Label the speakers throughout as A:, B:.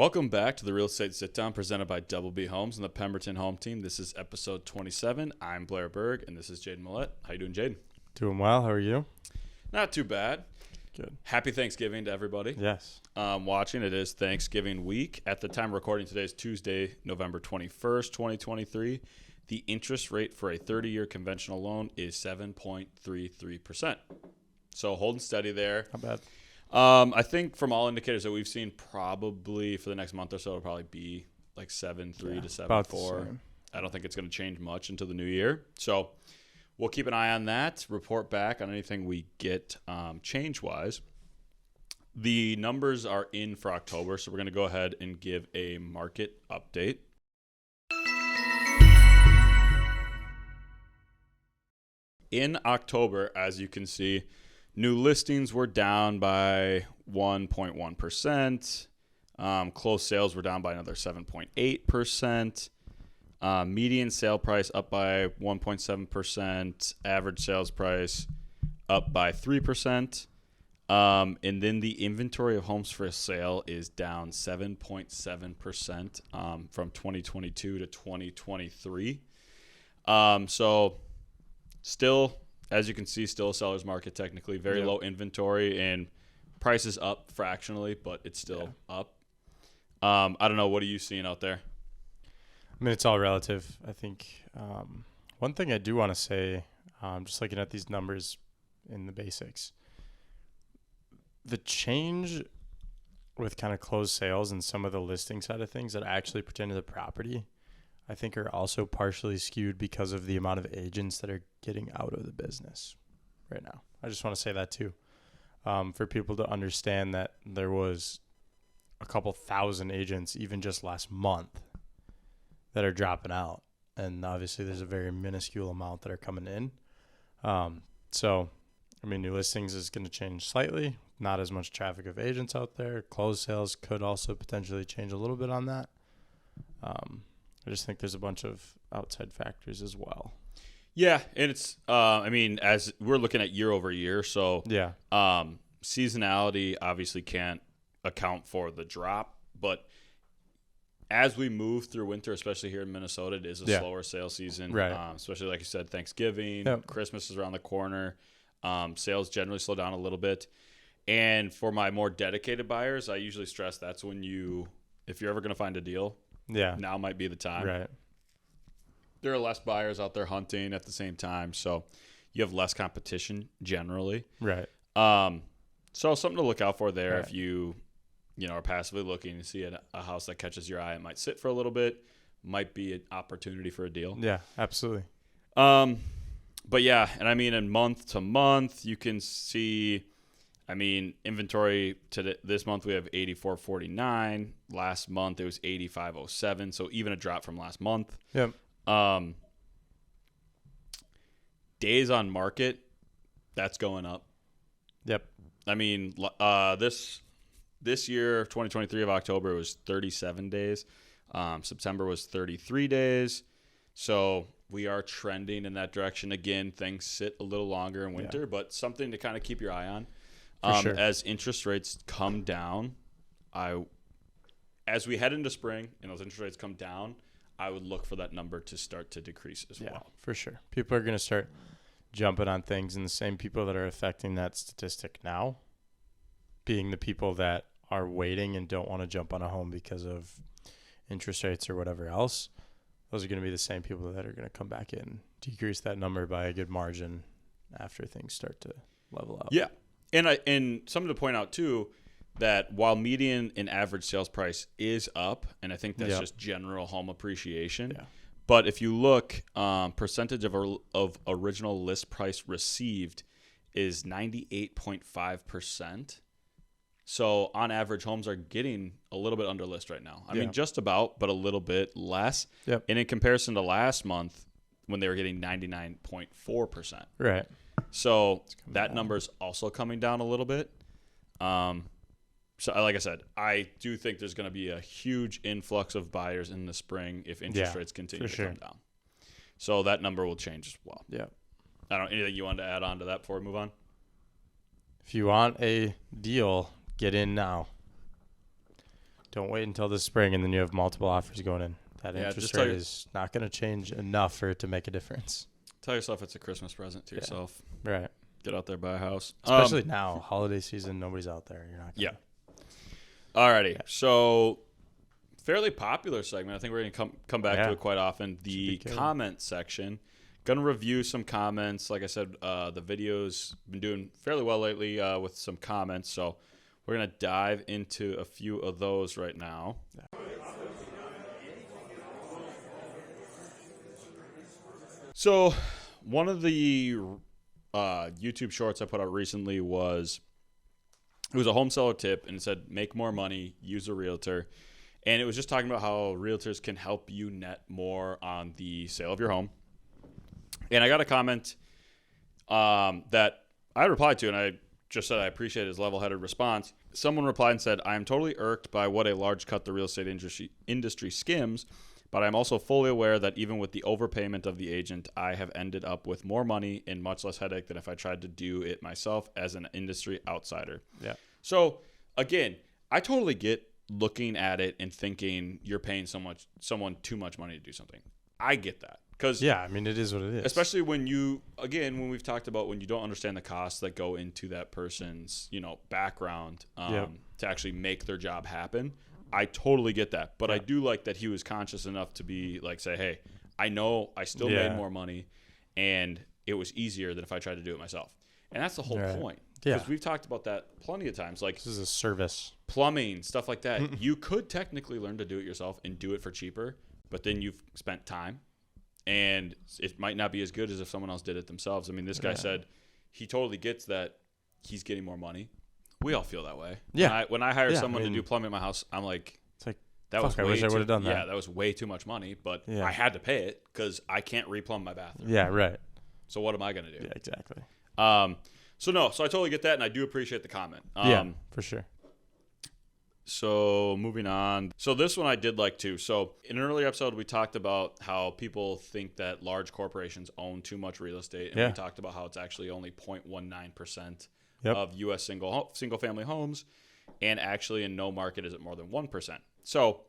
A: Welcome back to the Real Estate Sitdown presented by Double B Homes and the Pemberton Home Team. This is episode 27. I'm Blair Berg, and this is Jaiden Millette. How you doing, Jaiden?
B: Doing well. How are you?
A: Not too bad.
B: Good.
A: Happy Thanksgiving to everybody.
B: Yes.
A: Watching. It is Thanksgiving week. At the time of recording, today is Tuesday, November 21st, 2023. The interest rate for a 30-year conventional loan is 7.33%. So holding steady there.
B: Not bad.
A: I think from all indicators that we've seen, probably for the next month or so, it'll probably be like 7.3 to 7.4. I don't think it's going to change much until the new year. So we'll keep an eye on that, report back on anything we get change-wise. The numbers are in for October, so we're going to go ahead and give a market update. In October, as you can see, new listings were down by 1.1%. Closed sales were down by another 7.8%. Median sale price up by 1.7%. Average sales price up by 3%. And then the inventory of homes for sale is down 7.7% from 2022 to 2023. So still, as you can see, still a seller's market technically. Very low inventory and prices up fractionally, but it's still up. I don't know. What are you seeing out there?
B: I mean, it's all relative. I think one thing I do want to say, just looking at these numbers in the basics, the change with kind of closed sales and some of the listing side of things that actually pertain to the property, I think are also partially skewed because of the amount of agents that are getting out of the business right now. I just want to say that too, for people to understand that there was a couple thousand agents even just last month that are dropping out. And obviously there's a very minuscule amount that are coming in. So, I mean, new listings is going to change slightly. Not as much traffic of agents out there. Closed sales could also potentially change a little bit on that. I just think there's a bunch of outside factors as well.
A: Yeah, and it's, I mean, as we're looking at year over year, so seasonality obviously can't account for the drop, but as we move through winter, especially here in Minnesota, it is a slower sales season,
B: right?
A: Especially like you said, Thanksgiving, Christmas is around the corner. Sales generally slow down a little bit. And for my more dedicated buyers, I usually stress that's when if you're ever going to find a deal, now might be the time.
B: Right.
A: There are less buyers out there hunting at the same time, so you have less competition generally.
B: Right.
A: So something to look out for there if you are passively looking to see a house that catches your eye. It might sit for a little bit, might be an opportunity for a deal.
B: Yeah, absolutely.
A: But yeah, and I mean, in month to month, you can see, I mean, inventory this month we have 8449. Last month it was 8507. So even a drop from last month.
B: Yep.
A: Days on market, that's going up.
B: Yep.
A: I mean, this year, 2023 of October was 37 days. September was 33 days. So we are trending in that direction. Again, things sit a little longer in winter, but something to kind of keep your eye on.
B: Sure.
A: As interest rates come down, as we head into spring and those interest rates come down, I would look for that number to start to decrease as well.
B: For sure. People are going to start jumping on things, and the same people that are affecting that statistic now being the people that are waiting and don't want to jump on a home because of interest rates or whatever else. Those are going to be the same people that are going to come back in, decrease that number by a good margin after things start to level out.
A: Yeah. And something to point out too, that while median and average sales price is up, and I think that's just general home appreciation. Yeah. But if you look, percentage of original list price received is 98.5%. So on average, homes are getting a little bit under list right now. I mean, just about, but a little bit less.
B: Yep.
A: And in comparison to last month, when they were getting 99.4%.
B: Right.
A: So that number is also coming down a little bit. So like I said, I do think there's going to be a huge influx of buyers in the spring if interest rates continue to come down. So that number will change as well.
B: Yeah.
A: I don't know, anything you wanted to add on to that before we move on?
B: If you want a deal, get in now. Don't wait until the spring and then you have multiple offers going in. That interest rate is not going to change enough for it to make a difference.
A: Tell yourself it's a Christmas present to yourself.
B: Right.
A: Get out there, buy a house.
B: Especially now, holiday season, nobody's out there. You're not gonna.
A: Alrighty. Yeah. So, fairly popular segment. I think we're going to come back to it quite often. The comment section. Going to review some comments. Like I said, the video's been doing fairly well lately with some comments. So, we're going to dive into a few of those right now. Yeah. So, one of the YouTube shorts I put out recently it was a home seller tip, and it said make more money, use a realtor. And it was just talking about how realtors can help you net more on the sale of your home. And I got a comment that I replied to, and I just said I appreciate his level-headed response. Someone replied and said, I am totally irked by what a large cut the real estate industry skims, but I'm also fully aware that even with the overpayment of the agent, I have ended up with more money and much less headache than if I tried to do it myself as an industry outsider. Yeah. So, again, I totally get looking at it and thinking you're paying someone too much money to do something. I get that. Because
B: yeah, I mean, it is what it is.
A: Especially when when we've talked about when you don't understand the costs that go into that person's, background to actually make their job happen. I totally get that. But I do like that he was conscious enough to be like, say, hey, I know I still made more money and it was easier than if I tried to do it myself. And that's the whole point. Because we've talked about that plenty of times. Like,
B: this is a service.
A: Plumbing, stuff like that. You could technically learn to do it yourself and do it for cheaper, but then you've spent time. And it might not be as good as if someone else did it themselves. I mean, this guy said he totally gets that he's getting more money. We all feel that way.
B: Yeah.
A: When I hire someone to do plumbing at my house, I'm like, that was
B: I wish I would have done that.
A: Yeah, that was way too much money, but I had to pay it because I can't replumb my bathroom.
B: Yeah, right.
A: So what am I going to do?
B: Yeah, exactly.
A: So I totally get that, and I do appreciate the comment.
B: For sure.
A: So moving on. So this one I did like too. So in an earlier episode, we talked about how people think that large corporations own too much real estate. And we talked about how it's actually only 0.19% of U.S. single family homes. And actually in no market is it more than 1%. So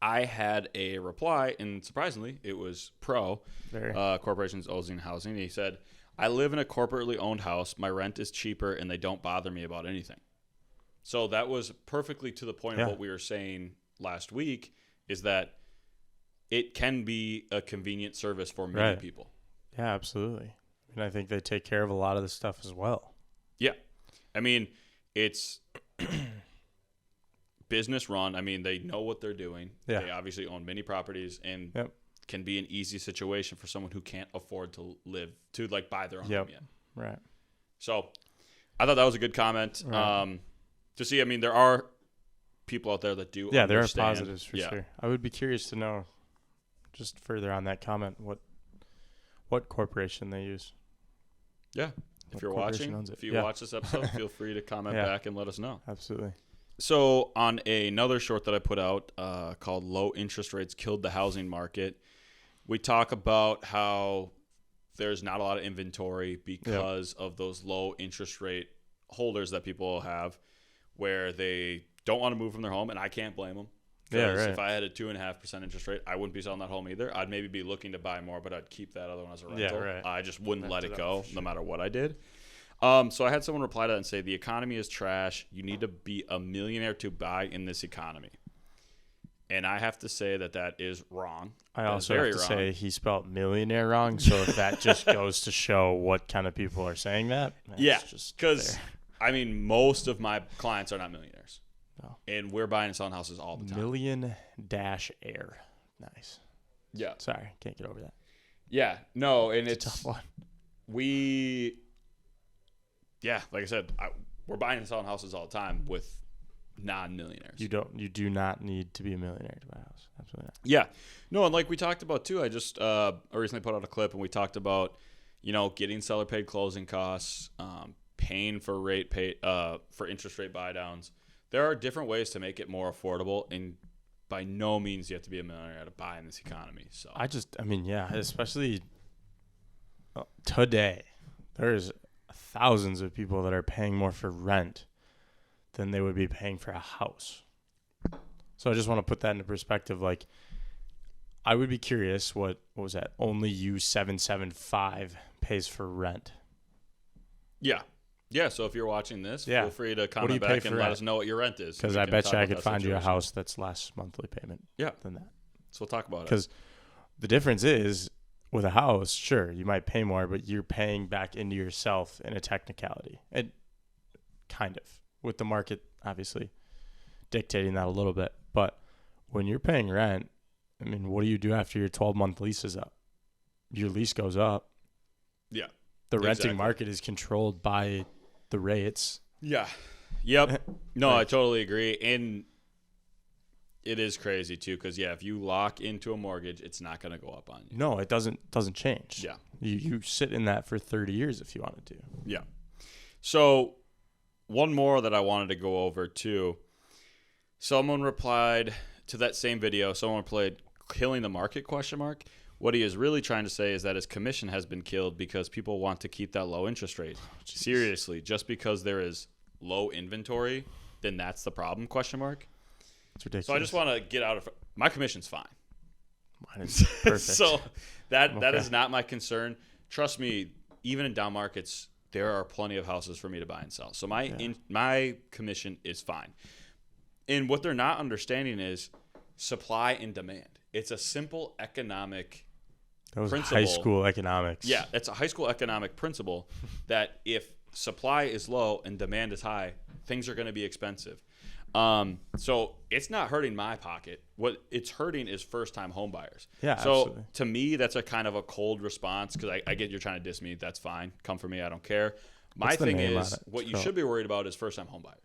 A: I had a reply, and surprisingly, it was corporations owning housing. He said, I live in a corporately owned house. My rent is cheaper, and they don't bother me about anything. So that was perfectly to the point of what we were saying last week, is that it can be a convenient service for many people.
B: Yeah, absolutely. And I think they take care of a lot of the stuff as well.
A: Yeah. I mean, it's business run. I mean, they know what they're doing. Yeah. They obviously own many properties and can be an easy situation for someone who can't afford to buy their own home yet.
B: Right.
A: So I thought that was a good comment. Right. To see, I mean, there are people out there that do understand.
B: There are positives for sure. I would be curious to know, just further on that comment, what corporation they use.
A: Yeah. If you're watching, if you watch this episode, feel free to comment back and let us know.
B: Absolutely.
A: So on another short that I put out called Low Interest Rates Killed the Housing Market, we talk about how there's not a lot of inventory because of those low interest rate holders that people have, where they don't want to move from their home, and I can't blame them. Because if I had a 2.5% interest rate, I wouldn't be selling that home either. I'd maybe be looking to buy more, but I'd keep that other one as a rental. Yeah, right. I just wouldn't let it go no matter what I did. So I had someone reply to that and say, the economy is trash. You need to be a millionaire to buy in this economy. And I have to say that is wrong.
B: I also have to say he spelled millionaire wrong. So if that just goes to show what kind of people are saying that.
A: Because I mean, most of my clients are not millionaires. No. And we're buying and selling houses all the time.
B: Million-air. Nice.
A: Yeah.
B: Sorry, can't get over that.
A: Yeah. No, and it's
B: a tough one.
A: Like I said, we're buying and selling houses all the time with non-millionaires.
B: You do not need to be a millionaire to buy a house. Absolutely not.
A: Yeah. No, and like we talked about too, I just recently put out a clip and we talked about, getting seller paid closing costs, paying for for interest rate buy downs. There are different ways to make it more affordable, and by no means you have to be a millionaire to buy in this economy. So
B: especially today, there's thousands of people that are paying more for rent than they would be paying for a house. So I just want to put that into perspective. Like, I would be curious, what was that? Only you 775 pays for rent.
A: Yeah. Yeah, so if you're watching this,
B: Yeah.
A: feel free to
B: What do
A: comment
B: you pay
A: back
B: for
A: and let
B: rent?
A: us know what your rent is.
B: Because
A: We
B: I
A: can
B: bet
A: talk
B: you I
A: about
B: could
A: that
B: find you a
A: situation.
B: house that's less monthly payment than that.
A: So we'll talk about it.
B: Because the difference is, with a house, sure, you might pay more, but you're paying back into yourself in a technicality. And kind of, with the market obviously dictating that a little bit. But when you're paying rent, I mean, what do you do after your 12-month lease is up? Your lease goes up.
A: Yeah.
B: The renting
A: Exactly.
B: market is controlled by the rates.
A: Yeah. Yep. No,
B: Like-
A: I totally agree. And it is crazy too, because if you lock into a mortgage, it's not going to go up on you.
B: No, it doesn't change.
A: Yeah.
B: You sit in that for 30 years if you wanted to.
A: Yeah. So one more that I wanted to go over too. Someone replied to that same video. Someone played "Killing the Market?" ? What he is really trying to say is that his commission has been killed because people want to keep that low interest rate. Seriously, just because there is low inventory, then that's the problem? ?
B: It's ridiculous.
A: So I just want to get out of my commission's fine.
B: Mine is perfect.
A: So that
B: Okay.
A: is not my concern. Trust me, even in down markets, there are plenty of houses for me to buy and sell. So my commission is fine. And what they're not understanding is supply and demand. It's a simple economic
B: That was
A: principle.
B: high school economics.
A: Yeah, it's a high school economic principle that if supply is low and demand is high, things are going to be expensive. So it's not hurting my pocket. What it's hurting is first-time home buyers.
B: Yeah,
A: So
B: absolutely.
A: to me, that's a kind of a cold response because I get you're trying to diss me. That's fine. Come for me. I don't care. My
B: What's the
A: thing
B: name
A: is
B: on it?
A: what you
B: Scroll.
A: should be worried about is first-time home buyers.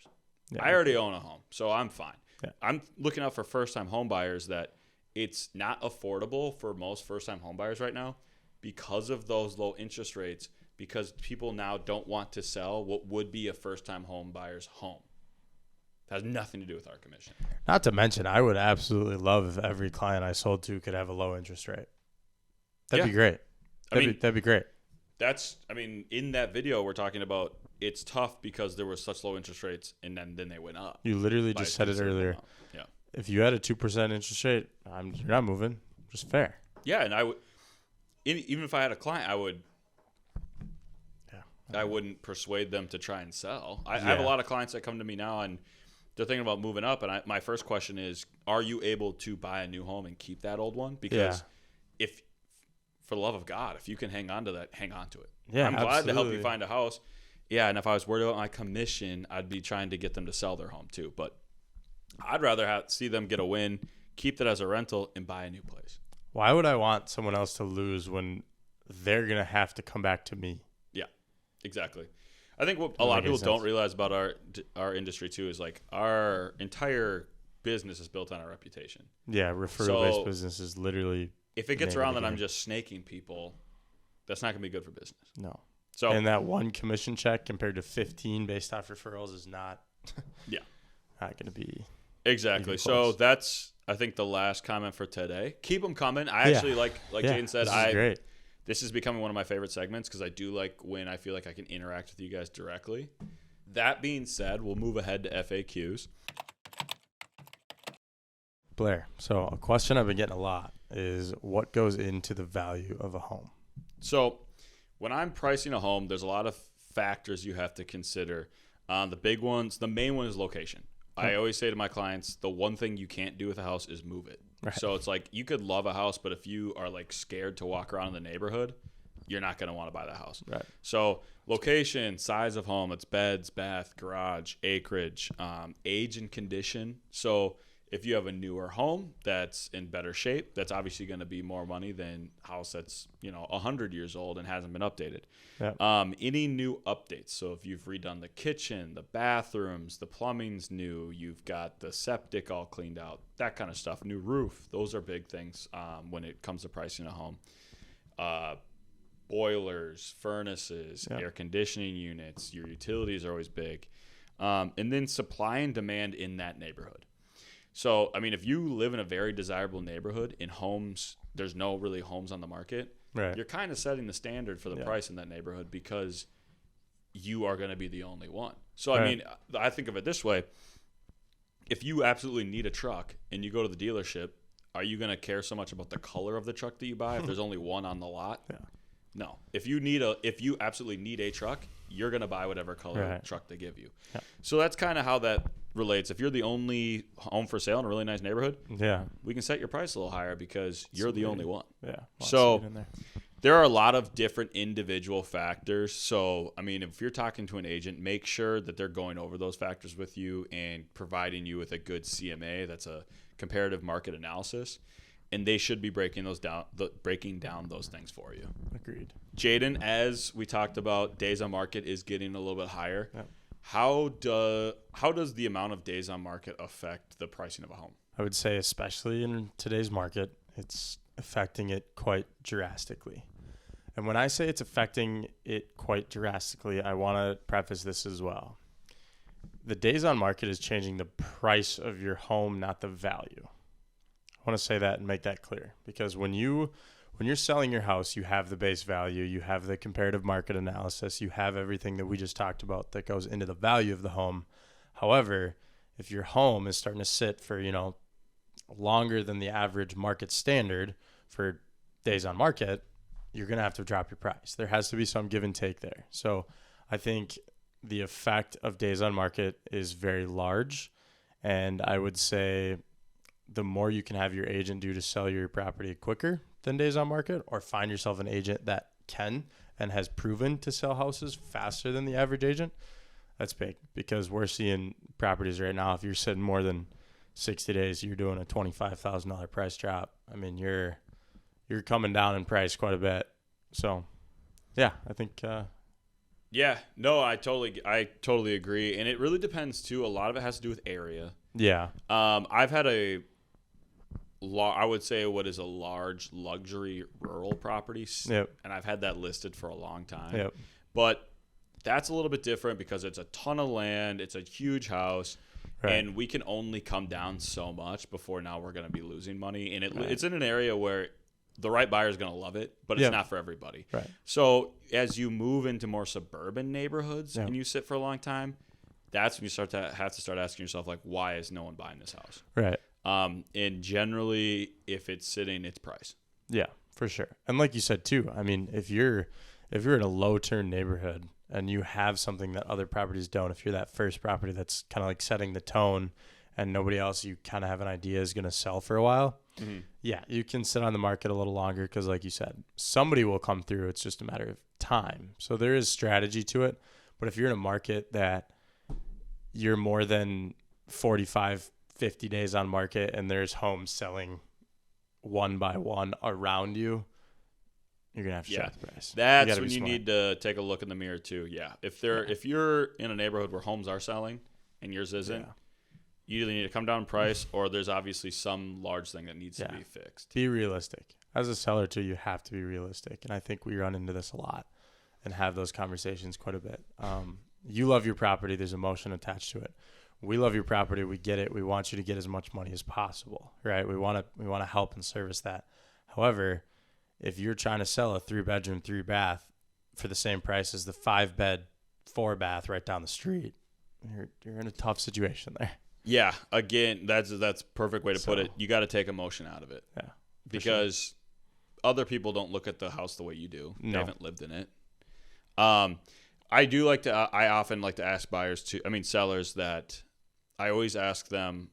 B: Yeah.
A: I already own a home, so I'm fine.
B: Yeah.
A: I'm looking out for first-time home buyers that it's not affordable for most first-time home buyers right now because of those low interest rates, because people now don't want to sell what would be a first-time home buyer's home. It has nothing to do with our commission.
B: Not to mention, I would absolutely love if every client I sold to could have a low interest rate. That'd be great. That'd be great.
A: In that video, we're talking about it's tough because there were such low interest rates, and then they went up.
B: You literally
A: by
B: just
A: a
B: said it
A: considerable
B: earlier.
A: amount. Yeah.
B: If you had a 2% interest rate, you're not moving. Just fair.
A: Yeah, and I would, even if I had a client, I wouldn't persuade them to try and sell. I have a lot of clients that come to me now, and they're thinking about moving up. And my first question is, are you able to buy a new home and keep that old one? Because if, for the love of God, if you can hang on to that, hang on to it.
B: Yeah,
A: I'm glad to help
B: absolutely.
A: you find a house. Yeah, and if I was worried about my commission, I'd be trying to get them to sell their home too. But I'd rather see them get a win, keep that as a rental, and buy a new place.
B: Why would I want someone else to lose when they're going to have to come back to me?
A: Yeah, exactly. I think what a lot of people don't realize about our industry too is like our entire business is built on our reputation.
B: Yeah, referral-based business is literally...
A: If it gets around that I'm just snaking people, that's not going to be good for business.
B: No.
A: So
B: And that one commission check compared to 15 based off referrals is not not going to be...
A: Exactly.
B: even
A: So
B: close.
A: that's, I think, the last comment for today. Keep them coming. I actually like Jaiden said,
B: this is great.
A: This is becoming one of my favorite segments because I do like when I feel like I can interact with you guys directly. That being said, we'll move ahead to FAQs.
B: Blair, so a question I've been getting a lot is what goes into the value of a home?
A: So when I'm pricing a home, there's a lot of factors you have to consider. The main one is location. I always say to my clients, the one thing you can't do with a house is move it.
B: Right.
A: So it's like you could love a house, but if you are like scared to walk around in the neighborhood, you're not going to want to buy the house.
B: Right.
A: So location, size of home, it's beds, bath, garage, acreage, age and condition. So if you have a newer home that's in better shape, that's obviously going to be more money than a house that's 100 years old and hasn't been updated.
B: Yeah.
A: Any new updates? So if you've redone the kitchen, the bathrooms, the plumbing's new, you've got the septic all cleaned out, that kind of stuff. New roof, those are big things when it comes to pricing a home. Boilers, furnaces, air conditioning units, your utilities are always big. And then supply and demand in that neighborhood. So, I mean, if you live in a very desirable neighborhood in homes, there's no really homes on the market.
B: Right.
A: You're kind of setting the standard for the price in that neighborhood because you are going to be the only one. So, I mean, I think of it this way. if you absolutely need a truck and you go to the dealership, are you going to care so much about the color of the truck that you buy if there's only one on the lot?
B: Yeah.
A: No. If you absolutely need a truck, you're going to buy whatever color truck they give you. Yeah. So that's kind of how that relates. If you're the only home for sale in a really nice neighborhood, we can set your price a little higher because you're the only one.
B: Yeah.
A: So there are a lot of different individual factors. So, I mean, if you're talking to an agent, make sure that they're going over those factors with you and providing you with a good CMA. That's a comparative market analysis. And they should be breaking down those things for you.
B: Agreed.
A: Jaiden, as we talked about, days on market is getting a little bit higher.
B: Yep.
A: How does the amount of days on market affect the pricing of a home?
B: I would say, especially in today's market, it's affecting it quite drastically. And when I say it's affecting it quite drastically, I want to preface this as well. The days on market is changing the price of your home, not the value. I want to say that and make that clear, because when you're selling your house, you have the base value, you have the comparative market analysis, you have everything that we just talked about that goes into the value of the home. However, if your home is starting to sit for, longer than the average market standard for days on market, you're going to have to drop your price. There has to be some give and take there. So I think the effect of days on market is very large. And I would say the more you can have your agent do to sell your property quicker than days on market, or find yourself an agent that can and has proven to sell houses faster than the average agent, that's big, because we're seeing properties right now. If you're sitting more than 60 days, you're doing a $25,000 price drop. I mean, you're coming down in price quite a bit. So yeah, I think,
A: yeah, no, I totally agree. And it really depends too. A lot of it has to do with area.
B: Yeah.
A: I've had I would say what is a large luxury rural property.
B: Yep.
A: And I've had that listed for a long time.
B: Yep.
A: But that's a little bit different because it's a ton of land. It's a huge house. Right. And we can only come down so much before now we're going to be losing money. And it's in an area where the right buyer is going to love it, but it's not for everybody.
B: Right.
A: So as you move into more suburban neighborhoods and you sit for a long time, that's when you have to start asking yourself, like, why is no one buying this house?
B: Right.
A: And generally, if it's sitting, it's price.
B: Yeah, for sure. And like you said too, I mean, if you're in a low turn neighborhood and you have something that other properties don't, if you're that first property that's kind of like setting the tone and nobody else you kind of have an idea is going to sell for a while, yeah, you can sit on the market a little longer because, like you said, somebody will come through. It's just a matter of time. So there is strategy to it. But if you're in a market that you're more than 45, 50 days on market and there's homes selling one by one around you, you're going to have to shop the price.
A: That's when you need to take a look in the mirror too. Yeah. If you're in a neighborhood where homes are selling and yours isn't, you either need to come down in price or there's obviously some large thing that needs to be fixed.
B: Be realistic. As a seller too, you have to be realistic. And I think we run into this a lot and have those conversations quite a bit. You love your property. There's emotion attached to it. We love your property. We get it. We want you to get as much money as possible, right? We want to help and service that. However, if you're trying to sell a 3-bedroom, 3-bath for the same price as the 5-bed, 4-bath right down the street, you're in a tough situation there.
A: Yeah. Again, that's a perfect way to put it. You got to take emotion out of it.
B: Yeah.
A: Because other people don't look at the house the way you do. No. They haven't lived in it. I often like to ask sellers that I always ask them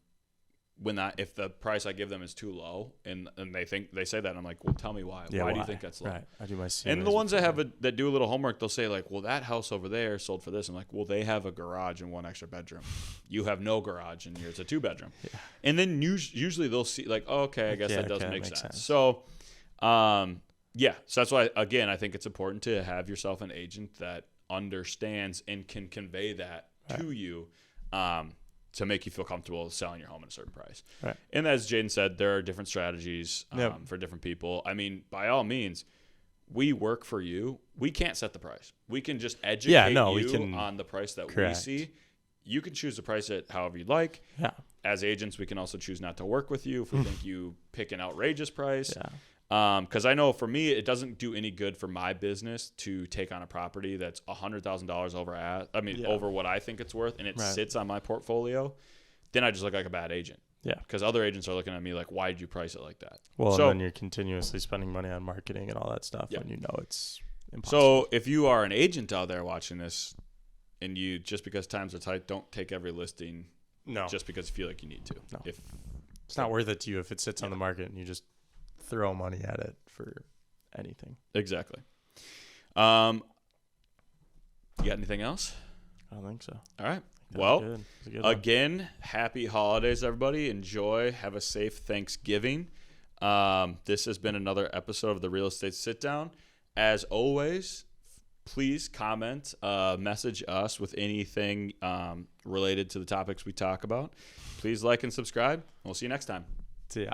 A: if the price I give them is too low and they say that, and I'm like, well, tell me why. Why do you think that's low?
B: Right. I do my
A: and the ones that do a little homework, they'll say like, well, that house over there sold for this. I'm like, well, they have a garage and one extra bedroom. You have no garage and yours a 2-bedroom. Yeah. And then usually they'll see like, oh, okay, I guess that does make sense. So, so that's why, again, I think it's important to have yourself an agent that understands and can convey that to you to make you feel comfortable selling your home at a certain price.
B: Right.
A: And as Jaiden said, there are different strategies for different people. I mean, by all means, we work for you. We can't set the price. We can just educate you on the price that we see. You can choose to price it however you'd like.
B: Yeah.
A: As agents, we can also choose not to work with you if we think you pick an outrageous price. Yeah. Because I know for me, it doesn't do any good for my business to take on a property that's $100,000 over what I think it's worth, and it sits on my portfolio. then I just look like a bad agent.
B: Yeah.
A: Because other agents are looking at me like, why did you price it like that?
B: Well,
A: so,
B: and then you're continuously spending money on marketing and all that stuff when you know it's impossible.
A: So if you are an agent out there watching this and you, just because times are tight, don't take every listing just because you feel like you need to.
B: No. It's not worth it to you if it sits on the market and you just throw money at it for anything.
A: Exactly. You got anything else?
B: I don't think so.
A: All right. Well, again, happy holidays, everybody. Enjoy. Have a safe Thanksgiving. This has been another episode of the Real Estate Sit-Down. As always, please comment, message us with anything related to the topics we talk about. Please like and subscribe. We'll see you next time.
B: See ya.